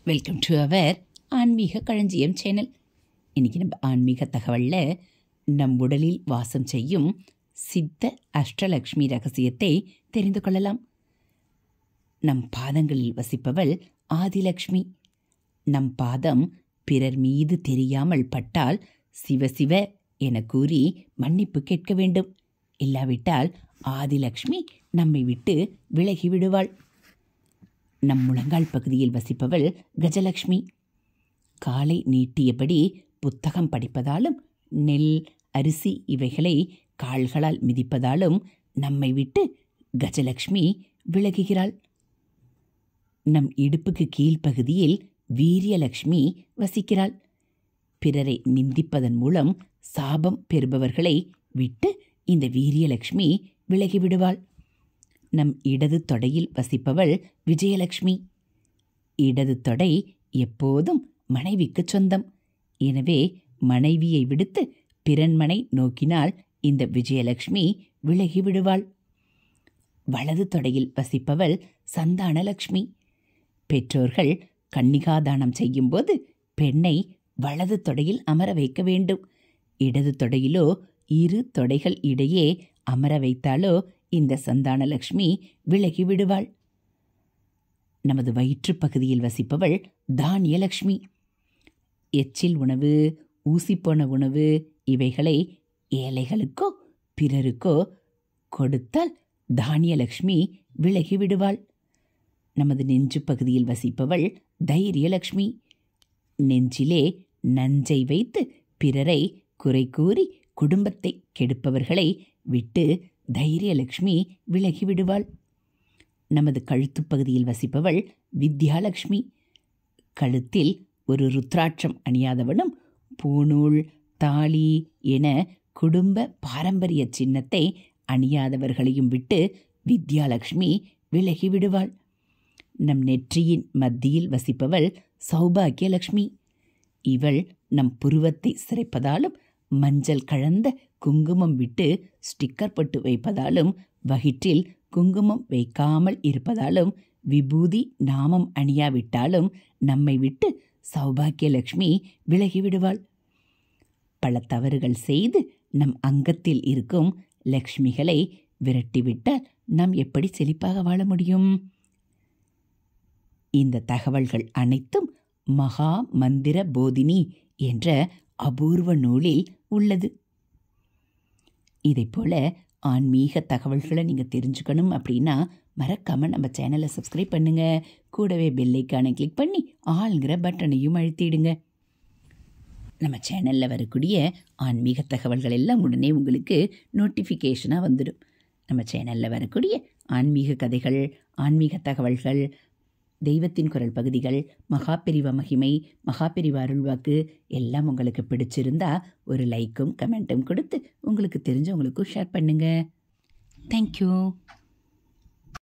Welcome to our ஆன்மீக களஞ்சியம் channel. இன்றைக்கி நம்ம ஆன்மீக தகவலில் நம் உடலில் வாசம் செய்யும் சித்த அஷ்டலக்ஷ்மி ரகசியத்தை தெரிந்து கொள்ளலாம். நம் பாதங்களில் வசிப்பவள் ஆதிலக்ஷ்மி. நம் பாதம் பிறர் மீது தெரியாமல் பட்டால் சிவசிவ என கூறி மன்னிப்பு கேட்க வேண்டும். இல்லாவிட்டால் ஆதிலக்ஷ்மி நம்மை விட்டு விலகிவிடுவாள். நம் முழங்கால் பகுதியில் வசிப்பவள் கஜலக்ஷ்மி. காலை நீட்டியபடி புத்தகம் படிப்பதாலும் நெல் அரிசி இவைகளை கால்களால் மிதிப்பதாலும் நம்மை விட்டு கஜலக்ஷ்மி விலகுகிறாள். நம் இடுப்புக்கு கீழ்ப்பகுதியில் வீரியலக்ஷ்மி வசிக்கிறாள். பிறரை நிந்திப்பதன் மூலம் சாபம் பெறுபவர்களை விட்டு இந்த வீரியலக்ஷ்மி விலகிவிடுவாள். நம் இடது தொடையில் வசிப்பவள் விஜயலக்ஷ்மி. இடது தொடை எப்போதும் மனைவிக்கு சொந்தம். எனவே மனைவியை விடுத்து பிறன்மனை நோக்கினால் இந்த விஜயலக்ஷ்மி விலகிவிடுவாள். வலது தொடையில் வசிப்பவள் சந்தானலக்ஷ்மி. பெற்றோர்கள் கன்னிகாதானம் செய்யும்போது பெண்ணை வலது தொடையில் அமர வைக்க வேண்டும். இடது தொடையிலோ இரு தொடைகள் இடையே அமர வைத்தாலோ இந்த சந்தானலக்ஷ்மி விலகி விடுவாள். நமது வயிற்று பகுதியில் வசிப்பவள் தானியலக்ஷ்மி. எச்சில் உணவு, ஊசிப்போன உணவு இவைகளை ஏழைகளுக்கோ பிறருக்கோ கொடுத்தால் தானியலக்ஷ்மி விலகி விடுவாள். நமது நெஞ்சு பகுதியில் வசிப்பவள் தைரியலக்ஷ்மி. நெஞ்சிலே நஞ்சை வைத்து பிறரை குறை கூறி குடும்பத்தை கெடுப்பவர்களை விட்டு தைரியலக்ஷ்மி விலகிவிடுவாள். நமது கழுத்து பகுதியில் வசிப்பவள் வித்யாலக்ஷ்மி. கழுத்தில் ஒரு ருத்ராட்சம் அணியாதவனும் பூணூல் தாலி என குடும்ப பாரம்பரிய சின்னத்தை அணியாதவர்களையும் விட்டு வித்யாலக்ஷ்மி விலகிவிடுவாள். நம் நெற்றியின் மத்தியில் வசிப்பவள் சௌபாகியலக்ஷ்மி. இவள் நம் புருவத்தை சிரைப்பதாலும் மஞ்சள் கலந்த குங்குமம் விட்டு ஸ்டிக்கர் போட்டு வைப்பதாலும் வயிற்றில் குங்குமம் வைக்காமல் இருப்பதாலும் விபூதி நாமம் அணியாவிட்டாலும் நம்மை விட்டு சௌபாகியலக்ஷ்மி விலகிவிடுவாள். பல தவறுகள் செய்து நம் அங்கத்தில் இருக்கும் லக்ஷ்மிகளை விரட்டிவிட்டால் நாம் எப்படி செழிப்பாக வாழ முடியும்? இந்த தகவல்கள் அனைத்தும் மகா மந்திர போதினி என்ற அபூர்வ நூலில் உள்ளது. இதைப்போல ஆன்மீக தகவல்களை நீங்கள் தெரிஞ்சுக்கணும் அப்படின்னா மறக்காமல் நம்ம சேனலை சப்ஸ்கிரைப் பண்ணுங்கள். கூடவே பெல்லைக்கானை கிளிக் பண்ணி ஆளுங்கிற பட்டனையும் அழுத்திடுங்க. நம்ம சேனலில் வரக்கூடிய ஆன்மீக தகவல்கள் எல்லாம் உடனே உங்களுக்கு நோட்டிஃபிகேஷனாக வந்துடும். நம்ம சேனலில் வரக்கூடிய ஆன்மீக கதைகள், ஆன்மீக தகவல்கள், தெய்வத்தின் குரல் பகுதிகள், மகாபெரிவா மகிமை, மகாபெரிவா அருள்வாக்கு எல்லாம் உங்களுக்கு பிடிச்சிருந்தா ஒரு லைக்கும் கமெண்ட்டும் கொடுத்து உங்களுக்கு தெரிஞ்சவங்களுக்கும் ஷேர் பண்ணுங்கள். தேங்க்யூ.